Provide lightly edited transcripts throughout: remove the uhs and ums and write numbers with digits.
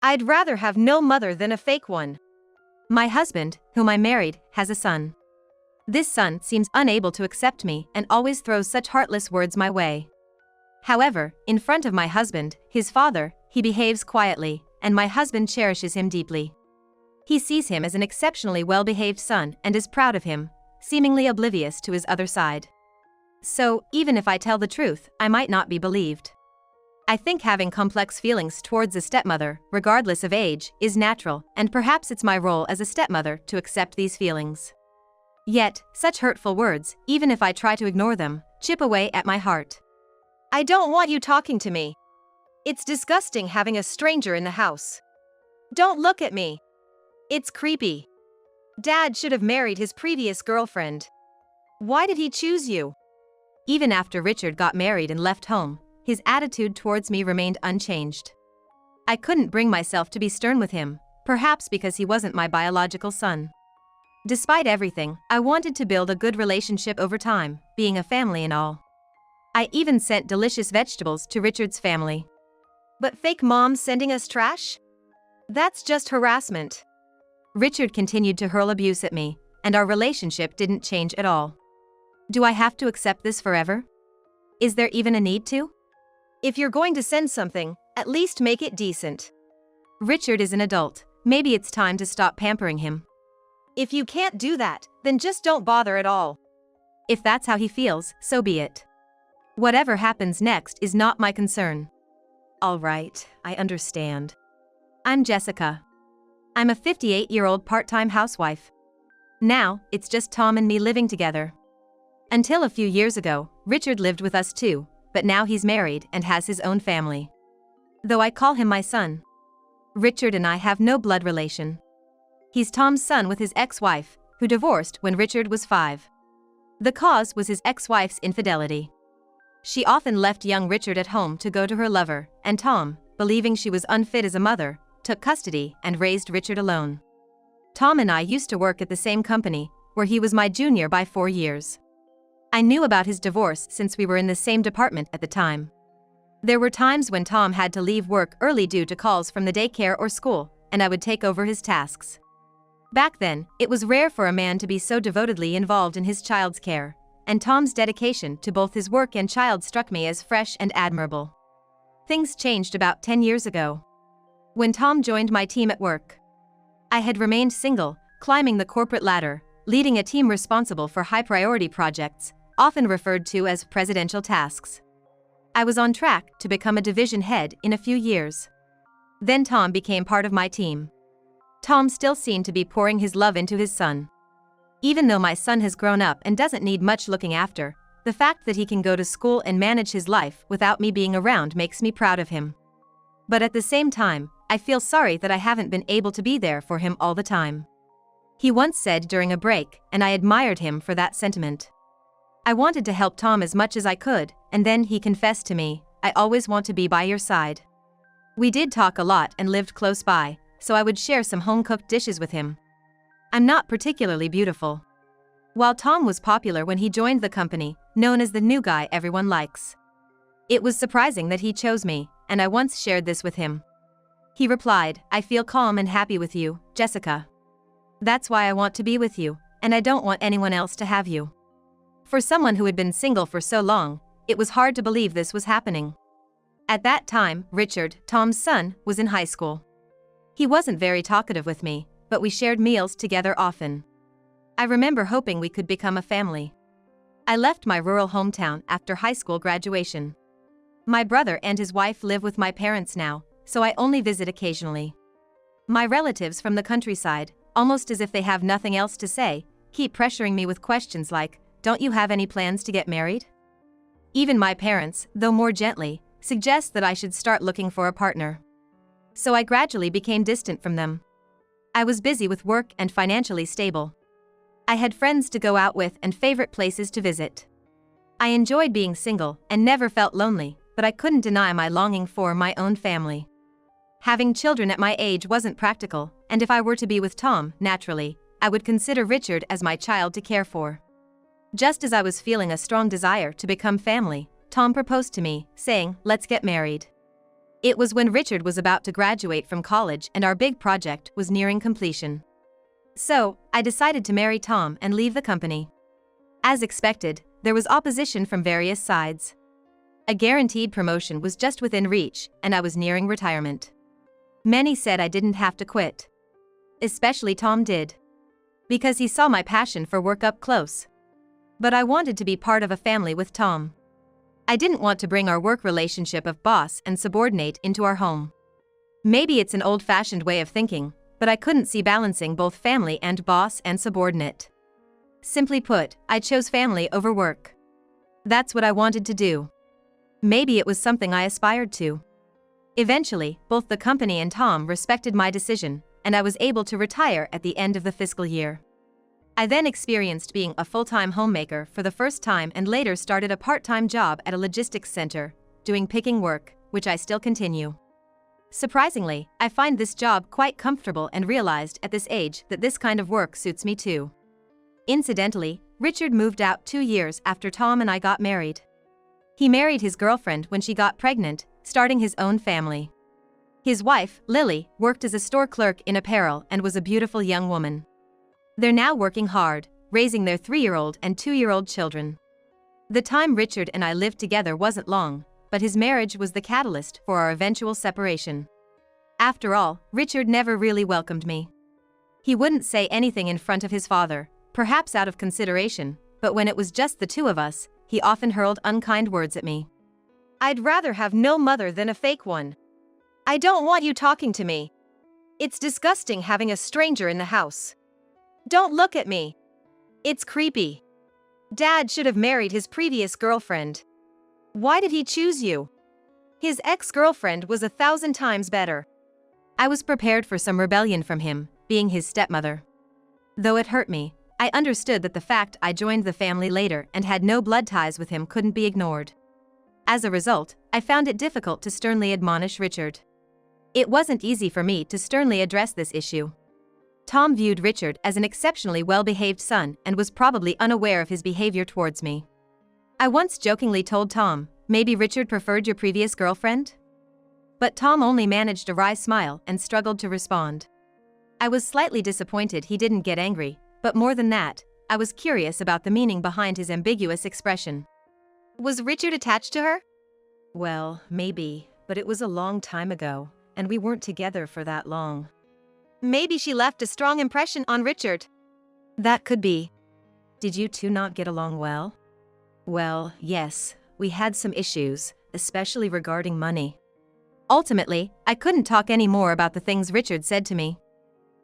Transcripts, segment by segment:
I'd rather have no mother than a fake one. My husband, whom I married, has a son. This son seems unable to accept me and always throws such heartless words my way. However, in front of my husband, his father, he behaves quietly, and my husband cherishes him deeply. He sees him as an exceptionally well-behaved son and is proud of him, seemingly oblivious to his other side. So, even if I tell the truth, I might not be believed. I think having complex feelings towards a stepmother, regardless of age, is natural, and perhaps it's my role as a stepmother to accept these feelings. Yet, such hurtful words, even if I try to ignore them, chip away at my heart. I don't want you talking to me. It's disgusting having a stranger in the house. Don't look at me. It's creepy. Dad should have married his previous girlfriend. Why did he choose you? Even after Richard got married and left home, his attitude towards me remained unchanged. I couldn't bring myself to be stern with him, perhaps because he wasn't my biological son. Despite everything, I wanted to build a good relationship over time, being a family and all. I even sent delicious vegetables to Richard's family. But fake mom sending us trash? That's just harassment. Richard continued to hurl abuse at me, and our relationship didn't change at all. Do I have to accept this forever? Is there even a need to? If you're going to send something, at least make it decent. Richard is an adult, maybe it's time to stop pampering him. If you can't do that, then just don't bother at all. If that's how he feels, so be it. Whatever happens next is not my concern. All right, I understand. I'm Jessica. I'm a 58-year-old part-time housewife. Now, it's just Tom and me living together. Until a few years ago, Richard lived with us too, but now he's married and has his own family. Though I call him my son. Richard and I have no blood relation. He's Tom's son with his ex-wife, who divorced when Richard was 5. The cause was his ex-wife's infidelity. She often left young Richard at home to go to her lover, and Tom, believing she was unfit as a mother, took custody and raised Richard alone. Tom and I used to work at the same company, where he was my junior by 4 years. I knew about his divorce since we were in the same department at the time. There were times when Tom had to leave work early due to calls from the daycare or school, and I would take over his tasks. Back then, it was rare for a man to be so devotedly involved in his child's care, and Tom's dedication to both his work and child struck me as fresh and admirable. Things changed about 10 years ago. When Tom joined my team at work. I had remained single, climbing the corporate ladder, leading a team responsible for high-priority projects, often referred to as presidential tasks. I was on track to become a division head in a few years. Then Tom became part of my team. Tom still seemed to be pouring his love into his son. Even though my son has grown up and doesn't need much looking after, the fact that he can go to school and manage his life without me being around makes me proud of him. But at the same time, I feel sorry that I haven't been able to be there for him all the time. He once said during a break, and I admired him for that sentiment. I wanted to help Tom as much as I could, and then he confessed to me, "I always want to be by your side." We did talk a lot and lived close by, so I would share some home-cooked dishes with him. I'm not particularly beautiful. While Tom was popular when he joined the company, known as the new guy everyone likes. It was surprising that he chose me, and I once shared this with him. He replied, "I feel calm and happy with you, Jessica. That's why I want to be with you, and I don't want anyone else to have you." For someone who had been single for so long, it was hard to believe this was happening. At that time, Richard, Tom's son, was in high school. He wasn't very talkative with me, but we shared meals together often. I remember hoping we could become a family. I left my rural hometown after high school graduation. My brother and his wife live with my parents now, so I only visit occasionally. My relatives from the countryside, almost as if they have nothing else to say, keep pressuring me with questions like, "Don't you have any plans to get married?" Even my parents, though more gently, suggest that I should start looking for a partner. So I gradually became distant from them. I was busy with work and financially stable. I had friends to go out with and favorite places to visit. I enjoyed being single and never felt lonely, but I couldn't deny my longing for my own family. Having children at my age wasn't practical, and if I were to be with Tom, naturally, I would consider Richard as my child to care for. Just as I was feeling a strong desire to become family, Tom proposed to me, saying, "Let's get married." It was when Richard was about to graduate from college and our big project was nearing completion. So, I decided to marry Tom and leave the company. As expected, there was opposition from various sides. A guaranteed promotion was just within reach, and I was nearing retirement. Many said I didn't have to quit. Especially Tom did. Because he saw my passion for work up close. But I wanted to be part of a family with Tom. I didn't want to bring our work relationship of boss and subordinate into our home. Maybe it's an old-fashioned way of thinking, but I couldn't see balancing both family and boss and subordinate. Simply put, I chose family over work. That's what I wanted to do. Maybe it was something I aspired to. Eventually, both the company and Tom respected my decision, and I was able to retire at the end of the fiscal year. I then experienced being a full-time homemaker for the first time and later started a part-time job at a logistics center, doing picking work, which I still continue. Surprisingly, I find this job quite comfortable and realized at this age that this kind of work suits me too. Incidentally, Richard moved out 2 years after Tom and I got married. He married his girlfriend when she got pregnant, starting his own family. His wife, Lily, worked as a store clerk in apparel and was a beautiful young woman. They're now working hard, raising their 3-year-old and 2-year-old children. The time Richard and I lived together wasn't long, but his marriage was the catalyst for our eventual separation. After all, Richard never really welcomed me. He wouldn't say anything in front of his father, perhaps out of consideration, but when it was just the two of us, he often hurled unkind words at me. "I'd rather have no mother than a fake one. I don't want you talking to me. It's disgusting having a stranger in the house. Don't look at me. It's creepy. Dad should have married his previous girlfriend. Why did he choose you? His ex-girlfriend was 1,000 times better." I was prepared for some rebellion from him, being his stepmother. Though it hurt me, I understood that the fact I joined the family later and had no blood ties with him couldn't be ignored. As a result, I found it difficult to sternly admonish Richard. It wasn't easy for me to sternly address this issue. Tom viewed Richard as an exceptionally well-behaved son and was probably unaware of his behavior towards me. I once jokingly told Tom, "Maybe Richard preferred your previous girlfriend?" But Tom only managed a wry smile and struggled to respond. I was slightly disappointed he didn't get angry, but more than that, I was curious about the meaning behind his ambiguous expression. Was Richard attached to her? Well, maybe, but it was a long time ago, and we weren't together for that long. Maybe she left a strong impression on Richard. That could be. Did you two not get along well? Well, yes, we had some issues, especially regarding money. Ultimately, I couldn't talk any more about the things Richard said to me.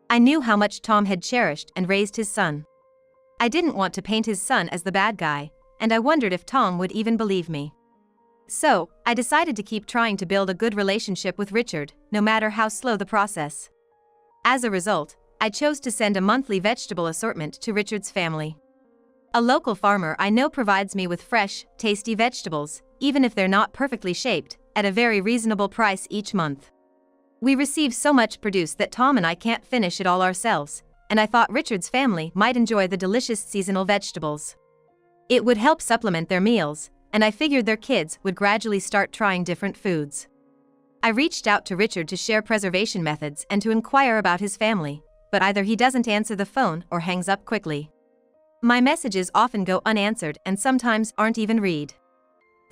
I knew how much Tom had cherished and raised his son. I didn't want to paint his son as the bad guy, and I wondered if Tom would even believe me. So, I decided to keep trying to build a good relationship with Richard, no matter how slow the process. As a result, I chose to send a monthly vegetable assortment to Richard's family. A local farmer I know provides me with fresh, tasty vegetables, even if they're not perfectly shaped, at a very reasonable price each month. We receive so much produce that Tom and I can't finish it all ourselves, and I thought Richard's family might enjoy the delicious seasonal vegetables. It would help supplement their meals, and I figured their kids would gradually start trying different foods. I reached out to Richard to share preservation methods and to inquire about his family, but either he doesn't answer the phone or hangs up quickly. My messages often go unanswered and sometimes aren't even read.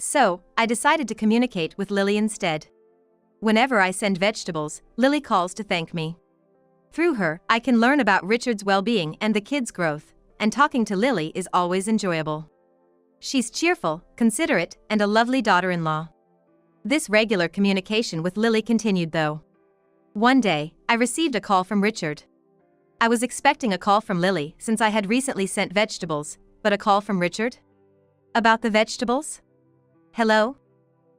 So, I decided to communicate with Lily instead. Whenever I send vegetables, Lily calls to thank me. Through her, I can learn about Richard's well-being and the kids' growth, and talking to Lily is always enjoyable. She's cheerful, considerate, and a lovely daughter-in-law. This regular communication with Lily continued though. One day, I received a call from Richard. I was expecting a call from Lily since I had recently sent vegetables, but a call from Richard? About the vegetables? Hello?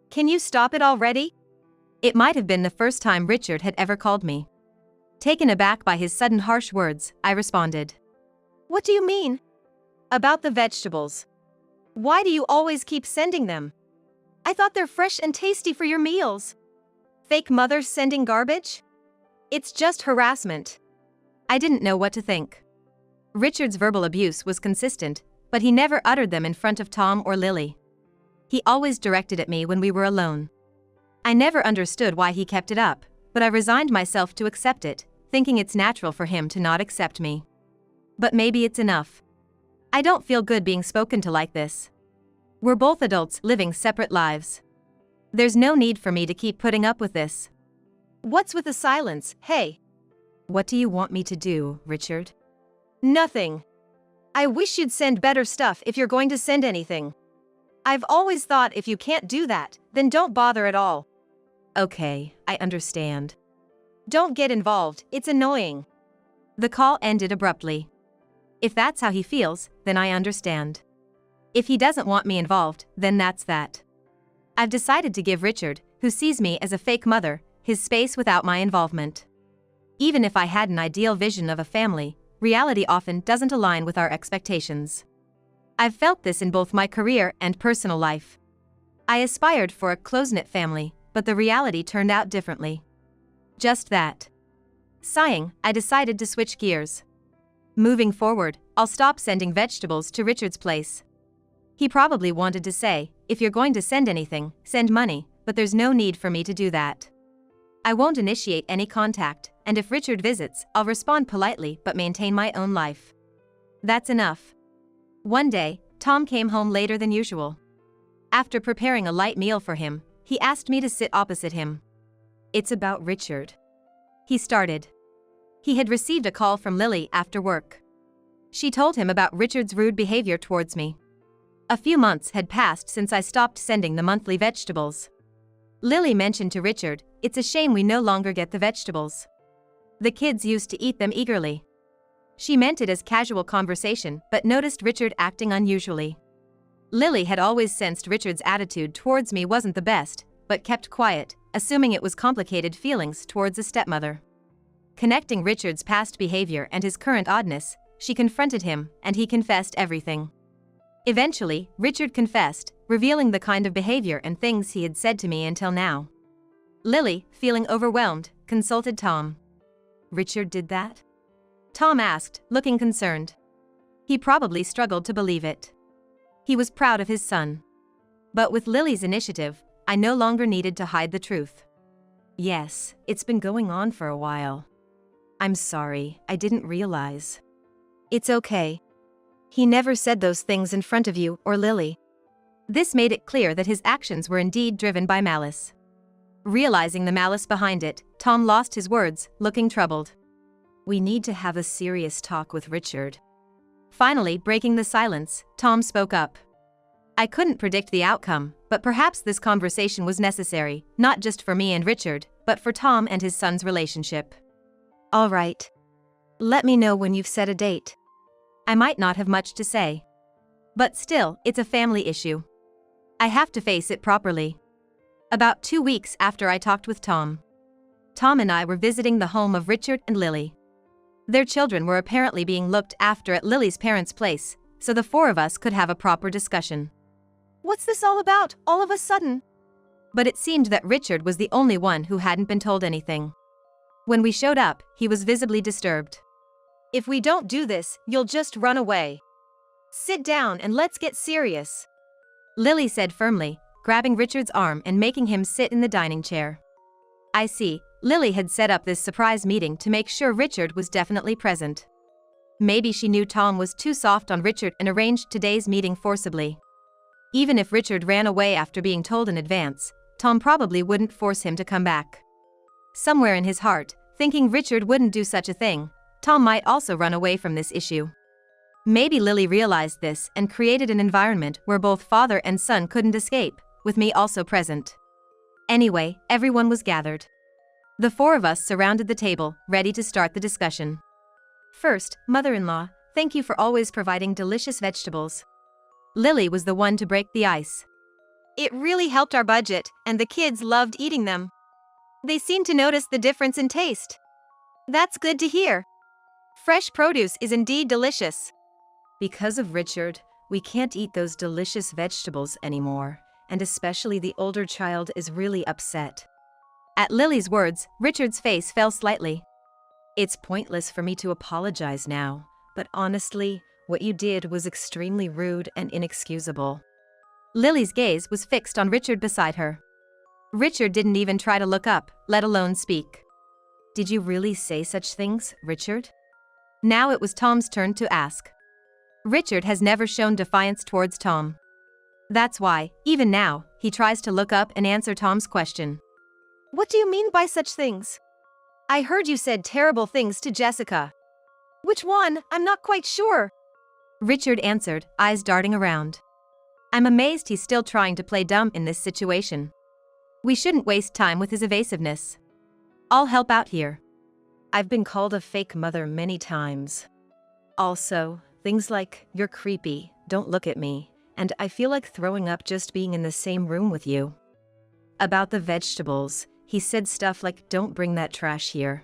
Can you stop it already? It might have been the first time Richard had ever called me. Taken aback by his sudden harsh words, I responded. What do you mean? About the vegetables. Why do you always keep sending them? I thought they're fresh and tasty for your meals. Fake mothers sending garbage? It's just harassment. I didn't know what to think. Richard's verbal abuse was consistent, but he never uttered them in front of Tom or Lily. He always directed at me when we were alone. I never understood why he kept it up, but I resigned myself to accept it, thinking it's natural for him to not accept me. But maybe it's enough. I don't feel good being spoken to like this. We're both adults living separate lives. There's no need for me to keep putting up with this. What's with the silence, hey? What do you want me to do, Richard? Nothing. I wish you'd send better stuff if you're going to send anything. I've always thought if you can't do that, then don't bother at all. Okay, I understand. Don't get involved, it's annoying. The call ended abruptly. If that's how he feels, then I understand. If he doesn't want me involved, then that's that. I've decided to give Richard, who sees me as a fake mother, his space without my involvement. Even if I had an ideal vision of a family, reality often doesn't align with our expectations. I've felt this in both my career and personal life. I aspired for a close-knit family, but the reality turned out differently. Just that. Sighing, I decided to switch gears. Moving forward, I'll stop sending vegetables to Richard's place. He probably wanted to say, if you're going to send anything, send money, but there's no need for me to do that. I won't initiate any contact, and if Richard visits, I'll respond politely but maintain my own life. That's enough. One day, Tom came home later than usual. After preparing a light meal for him, he asked me to sit opposite him. It's about Richard. He started. He had received a call from Lily after work. She told him about Richard's rude behavior towards me. A few months had passed since I stopped sending the monthly vegetables. Lily mentioned to Richard, it's a shame we no longer get the vegetables. The kids used to eat them eagerly. She meant it as casual conversation but noticed Richard acting unusually. Lily had always sensed Richard's attitude towards me wasn't the best, but kept quiet, assuming it was complicated feelings towards a stepmother. Connecting Richard's past behavior and his current oddness, she confronted him, and he confessed everything. Eventually, Richard confessed, revealing the kind of behavior and things he had said to me until now. Lily, feeling overwhelmed, consulted Tom. Richard did that? Tom asked, looking concerned. He probably struggled to believe it. He was proud of his son. But with Lily's initiative, I no longer needed to hide the truth. Yes, it's been going on for a while. I'm sorry, I didn't realize. It's okay. He never said those things in front of you or Lily. This made it clear that his actions were indeed driven by malice. Realizing the malice behind it, Tom lost his words, looking troubled. We need to have a serious talk with Richard. Finally, breaking the silence, Tom spoke up. I couldn't predict the outcome, but perhaps this conversation was necessary, not just for me and Richard, but for Tom and his son's relationship. All right. Let me know when you've set a date. I might not have much to say. But still, it's a family issue. I have to face it properly. About 2 weeks after I talked with Tom, Tom and I were visiting the home of Richard and Lily. Their children were apparently being looked after at Lily's parents' place, so the four of us could have a proper discussion. What's this all about, all of a sudden? But it seemed that Richard was the only one who hadn't been told anything. When we showed up, he was visibly disturbed. If we don't do this, you'll just run away. Sit down and let's get serious. Lily said firmly, grabbing Richard's arm and making him sit in the dining chair. I see, Lily had set up this surprise meeting to make sure Richard was definitely present. Maybe she knew Tom was too soft on Richard and arranged today's meeting forcibly. Even if Richard ran away after being told in advance, Tom probably wouldn't force him to come back. Somewhere in his heart, thinking Richard wouldn't do such a thing, Tom might also run away from this issue. Maybe Lily realized this and created an environment where both father and son couldn't escape, with me also present. Anyway, everyone was gathered. The four of us surrounded the table, ready to start the discussion. First, mother-in-law, thank you for always providing delicious vegetables. Lily was the one to break the ice. It really helped our budget, and the kids loved eating them. They seemed to notice the difference in taste. That's good to hear. Fresh produce is indeed delicious. Because of Richard, we can't eat those delicious vegetables anymore, and especially the older child is really upset. At Lily's words, Richard's face fell slightly. It's pointless for me to apologize now, but honestly, what you did was extremely rude and inexcusable. Lily's gaze was fixed on Richard beside her. Richard didn't even try to look up, let alone speak. Did you really say such things, Richard? Now it was Tom's turn to ask. Richard has never shown defiance towards Tom. That's why, even now, he tries to look up and answer Tom's question. What do you mean by such things? I heard you said terrible things to Jessica. Which one? I'm not quite sure. Richard answered, eyes darting around. I'm amazed he's still trying to play dumb in this situation. We shouldn't waste time with his evasiveness. I'll help out here. I've been called a fake mother many times. Also, things like, you're creepy, don't look at me, and I feel like throwing up just being in the same room with you. About the vegetables, he said stuff like, don't bring that trash here.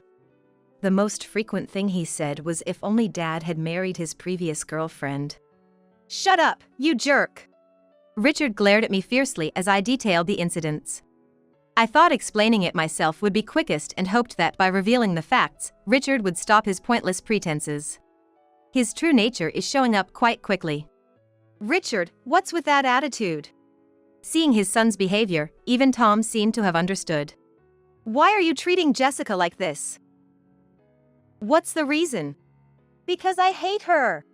The most frequent thing he said was if only Dad had married his previous girlfriend. Shut up, you jerk! Richard glared at me fiercely as I detailed the incidents. I thought explaining it myself would be quickest and hoped that by revealing the facts, Richard would stop his pointless pretenses. His true nature is showing up quite quickly. Richard, what's with that attitude? Seeing his son's behavior, even Tom seemed to have understood. Why are you treating Jessica like this? What's the reason? Because I hate her.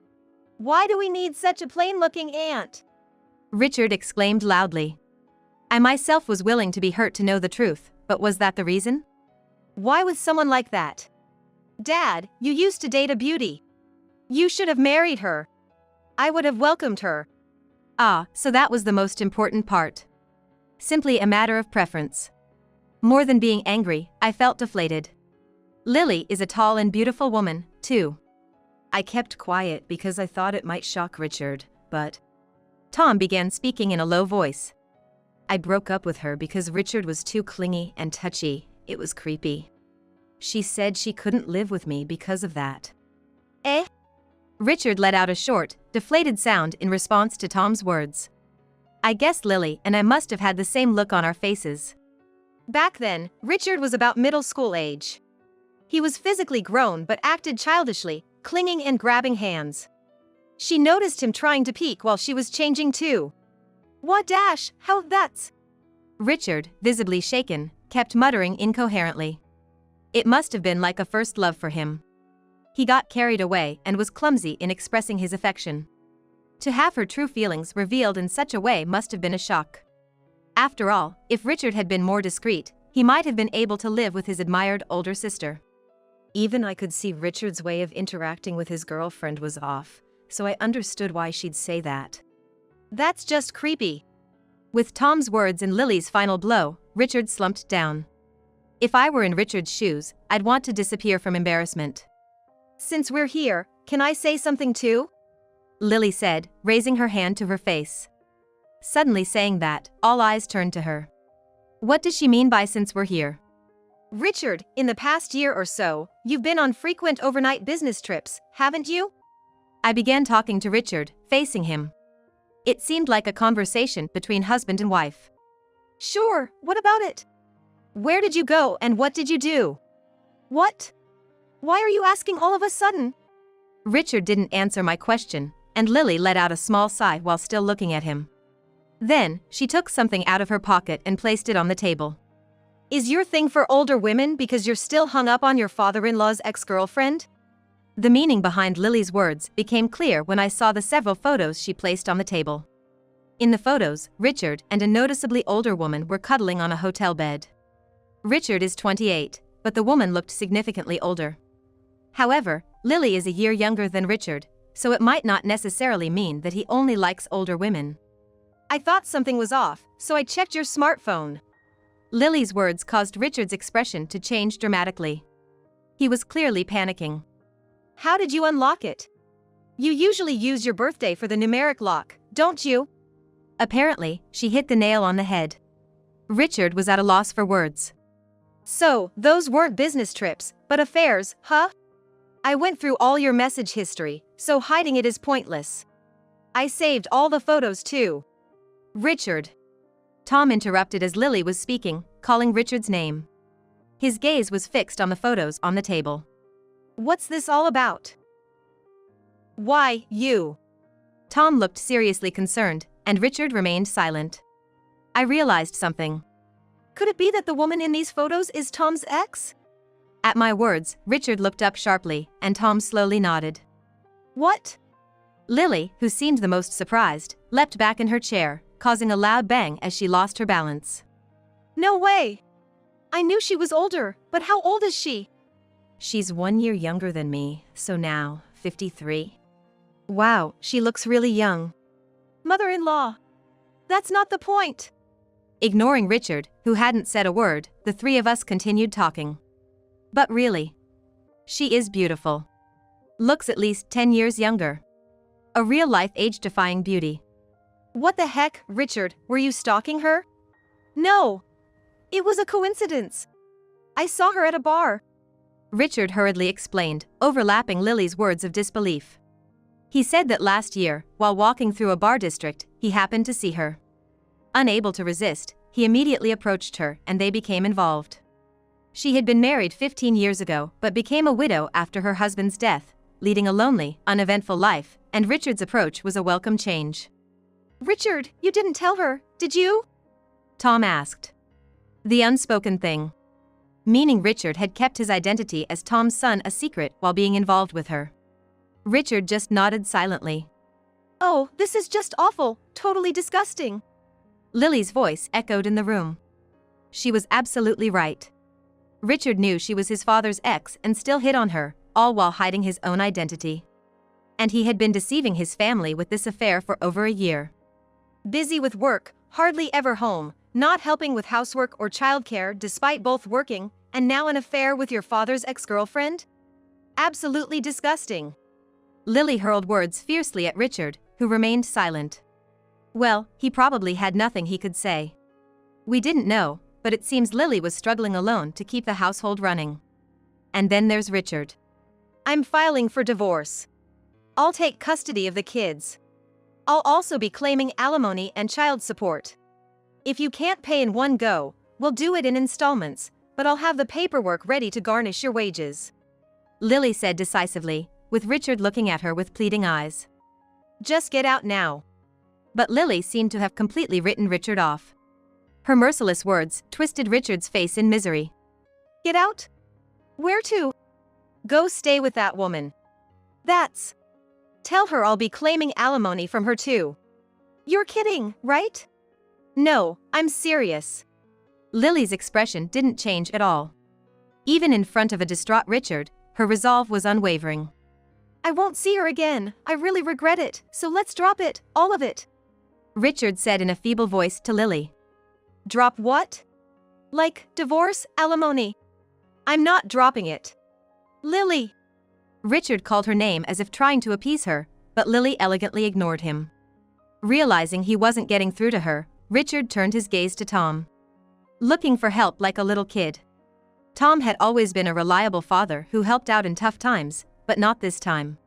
Why do we need such a plain-looking aunt? Richard exclaimed loudly. I myself was willing to be hurt to know the truth, but was that the reason? Why with someone like that? Dad, you used to date a beauty. You should have married her. I would have welcomed her. Ah, so that was the most important part. Simply a matter of preference. More than being angry, I felt deflated. Lily is a tall and beautiful woman, too. I kept quiet because I thought it might shock Richard, but... Tom began speaking in a low voice. I broke up with her because Richard was too clingy and touchy. It was creepy. She said she couldn't live with me because of that. Eh? Richard let out a short, deflated sound in response to Tom's words. I guess Lily and I must have had the same look on our faces. Back then, Richard was about middle school age. He was physically grown but acted childishly, clinging and grabbing hands. She noticed him trying to peek while she was changing too. What dash, how that's... Richard, visibly shaken, kept muttering incoherently. It must have been like a first love for him. He got carried away and was clumsy in expressing his affection. To have her true feelings revealed in such a way must have been a shock. After all, if Richard had been more discreet, he might have been able to live with his admired older sister. Even I could see Richard's way of interacting with his girlfriend was off, so I understood why she'd say that. That's just creepy. With Tom's words and Lily's final blow, Richard slumped down. If I were in Richard's shoes, I'd want to disappear from embarrassment. Since we're here, can I say something too? Lily said, raising her hand to her face. Suddenly saying that, all eyes turned to her. What does she mean by since we're here? Richard, in the past year or so, you've been on frequent overnight business trips, haven't you? I began talking to Richard, facing him. It seemed like a conversation between husband and wife. Sure, what about it? Where did you go and what did you do? What? Why are you asking all of a sudden? Richard didn't answer my question, and Lily let out a small sigh while still looking at him. Then, she took something out of her pocket and placed it on the table. Is your thing for older women because you're still hung up on your father-in-law's ex-girlfriend? The meaning behind Lily's words became clear when I saw the several photos she placed on the table. In the photos, Richard and a noticeably older woman were cuddling on a hotel bed. Richard is 28, but the woman looked significantly older. However, Lily is a year younger than Richard, so it might not necessarily mean that he only likes older women. I thought something was off, so I checked your smartphone. Lily's words caused Richard's expression to change dramatically. He was clearly panicking. How did you unlock it? You usually use your birthday for the numeric lock, don't you? Apparently, she hit the nail on the head. Richard was at a loss for words. So, those weren't business trips, but affairs, huh? I went through all your message history, so hiding it is pointless. I saved all the photos too. Richard. Tom interrupted as Lily was speaking, calling Richard's name. His gaze was fixed on the photos on the table. What's this all about? Why, you? Tom looked seriously concerned, and Richard remained silent. I realized something. Could it be that the woman in these photos is Tom's ex? At my words, Richard looked up sharply, and Tom slowly nodded. What? Lily, who seemed the most surprised, leapt back in her chair, causing a loud bang as she lost her balance. No way! I knew she was older, but how old is she? She's 1 year younger than me, so now, 53. Wow, she looks really young. Mother-in-law. That's not the point. Ignoring Richard, who hadn't said a word, the three of us continued talking. But really, she is beautiful. Looks at least 10 years younger. A real-life age-defying beauty. What the heck, Richard, were you stalking her? No. It was a coincidence. I saw her at a bar. Richard hurriedly explained, overlapping Lily's words of disbelief. He said that last year, while walking through a bar district, he happened to see her. Unable to resist, he immediately approached her and they became involved. She had been married 15 years ago but became a widow after her husband's death, leading a lonely, uneventful life, and Richard's approach was a welcome change. Richard, you didn't tell her, did you? Tom asked. The unspoken thing. Meaning Richard had kept his identity as Tom's son a secret while being involved with her. Richard just nodded silently. Oh, this is just awful, totally disgusting. Lily's voice echoed in the room. She was absolutely right. Richard knew she was his father's ex and still hit on her, all while hiding his own identity. And he had been deceiving his family with this affair for over a year. Busy with work, hardly ever home, not helping with housework or childcare despite both working, and now an affair with your father's ex-girlfriend? Absolutely disgusting. Lily hurled words fiercely at Richard, who remained silent. Well, he probably had nothing he could say. We didn't know, but it seems Lily was struggling alone to keep the household running. And then there's Richard. I'm filing for divorce. I'll take custody of the kids. I'll also be claiming alimony and child support. If you can't pay in one go, we'll do it in installments, but I'll have the paperwork ready to garnish your wages. Lily said decisively, with Richard looking at her with pleading eyes. Just get out now. But Lily seemed to have completely written Richard off. Her merciless words twisted Richard's face in misery. Get out? Where to? Go stay with that woman. That's... Tell her I'll be claiming alimony from her too. You're kidding, right? No, I'm serious. Lily's expression didn't change at all. Even in front of a distraught Richard, her resolve was unwavering. I won't see her again, I really regret it, so let's drop it, all of it. Richard said in a feeble voice to Lily. Drop what? Like, divorce, alimony. I'm not dropping it. Lily. Richard called her name as if trying to appease her, but Lily elegantly ignored him. Realizing he wasn't getting through to her, Richard turned his gaze to Tom. Looking for help like a little kid. Tom had always been a reliable father who helped out in tough times, but not this time.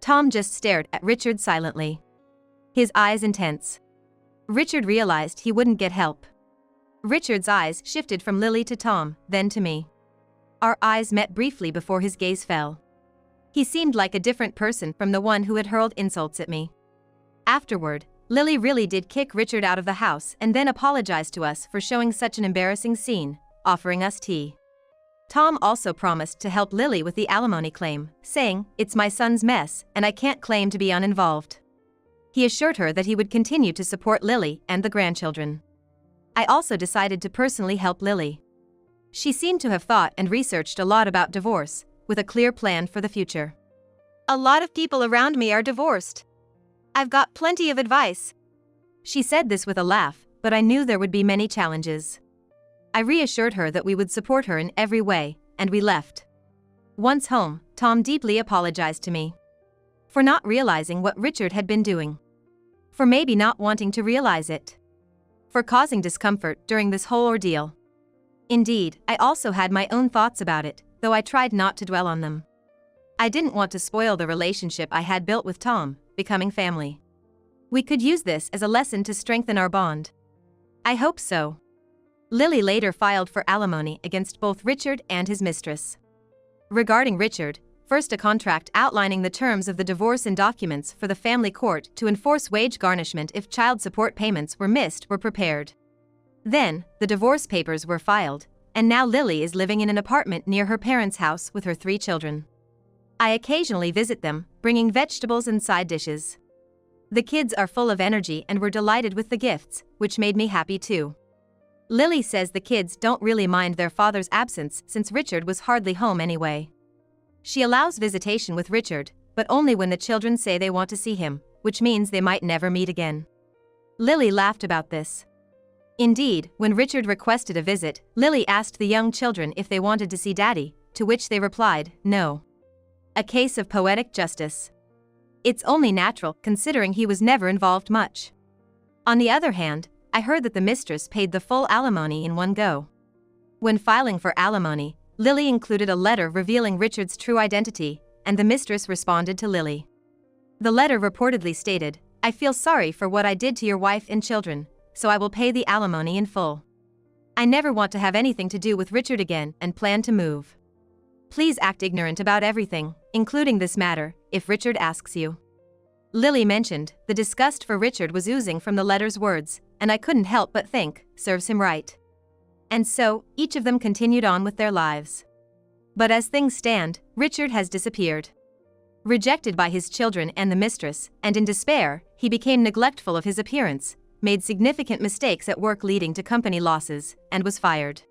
Tom just stared at Richard silently. His eyes intense. Richard realized he wouldn't get help. Richard's eyes shifted from Lily to Tom, then to me. Our eyes met briefly before his gaze fell. He seemed like a different person from the one who had hurled insults at me. Afterward, Lily really did kick Richard out of the house and then apologized to us for showing such an embarrassing scene, offering us tea. Tom also promised to help Lily with the alimony claim, saying, "It's my son's mess, and I can't claim to be uninvolved." He assured her that he would continue to support Lily and the grandchildren. I also decided to personally help Lily. She seemed to have thought and researched a lot about divorce, with a clear plan for the future. A lot of people around me are divorced. I've got plenty of advice. She said this with a laugh, but I knew there would be many challenges. I reassured her that we would support her in every way, and we left. Once home, Tom deeply apologized to me. For not realizing what Richard had been doing. For maybe not wanting to realize it. For causing discomfort during this whole ordeal. Indeed, I also had my own thoughts about it, though I tried not to dwell on them. I didn't want to spoil the relationship I had built with Tom, becoming family. We could use this as a lesson to strengthen our bond. I hope so. Lily later filed for alimony against both Richard and his mistress. Regarding Richard, first a contract outlining the terms of the divorce and documents for the family court to enforce wage garnishment if child support payments were missed were prepared. Then, the divorce papers were filed, and now Lily is living in an apartment near her parents' house with her 3 children. I occasionally visit them, bringing vegetables and side dishes. The kids are full of energy and were delighted with the gifts, which made me happy too. Lily says the kids don't really mind their father's absence since Richard was hardly home anyway. She allows visitation with Richard, but only when the children say they want to see him, which means they might never meet again. Lily laughed about this. Indeed, when Richard requested a visit, Lily asked the young children if they wanted to see Daddy, to which they replied, no. A case of poetic justice. It's only natural, considering he was never involved much. On the other hand, I heard that the mistress paid the full alimony in one go. When filing for alimony, Lily included a letter revealing Richard's true identity, and the mistress responded to Lily. The letter reportedly stated, I feel sorry for what I did to your wife and children, so I will pay the alimony in full. I never want to have anything to do with Richard again and plan to move. Please act ignorant about everything, including this matter, if Richard asks you. Lily mentioned, the disgust for Richard was oozing from the letter's words, and I couldn't help but think, serves him right. And so, each of them continued on with their lives. But as things stand, Richard has disappeared. Rejected by his children and the mistress, and in despair, he became neglectful of his appearance, made significant mistakes at work leading to company losses, and was fired.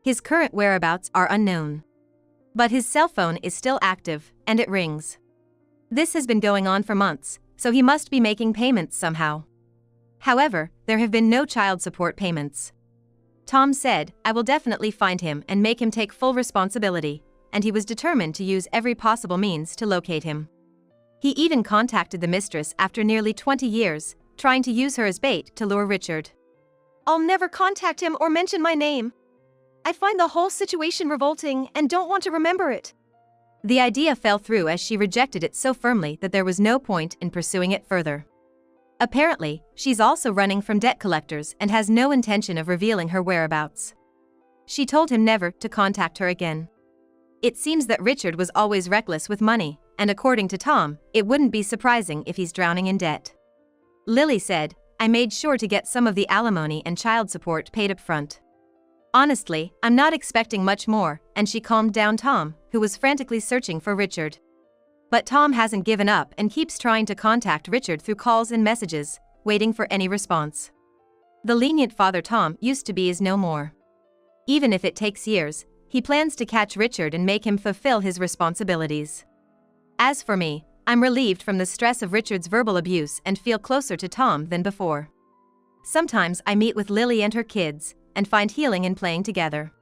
His current whereabouts are unknown. But his cell phone is still active, and it rings. This has been going on for months, so he must be making payments somehow. However, there have been no child support payments. Tom said, I will definitely find him and make him take full responsibility, and he was determined to use every possible means to locate him. He even contacted the mistress after nearly 20 years, trying to use her as bait to lure Richard. I'll never contact him or mention my name. I find the whole situation revolting and don't want to remember it. The idea fell through as she rejected it so firmly that there was no point in pursuing it further. Apparently, she's also running from debt collectors and has no intention of revealing her whereabouts. She told him never to contact her again. It seems that Richard was always reckless with money, and according to Tom, it wouldn't be surprising if he's drowning in debt. Lily said, I made sure to get some of the alimony and child support paid up front. Honestly, I'm not expecting much more, and she calmed down Tom, who was frantically searching for Richard. But Tom hasn't given up and keeps trying to contact Richard through calls and messages, waiting for any response. The lenient father Tom used to be is no more. Even if it takes years, he plans to catch Richard and make him fulfill his responsibilities. As for me, I'm relieved from the stress of Richard's verbal abuse and feel closer to Tom than before. Sometimes I meet with Lily and her kids, and find healing in playing together.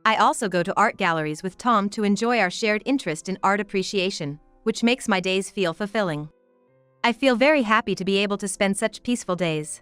I also go to art galleries with Tom to enjoy our shared interest in art appreciation, which makes my days feel fulfilling. I feel very happy to be able to spend such peaceful days.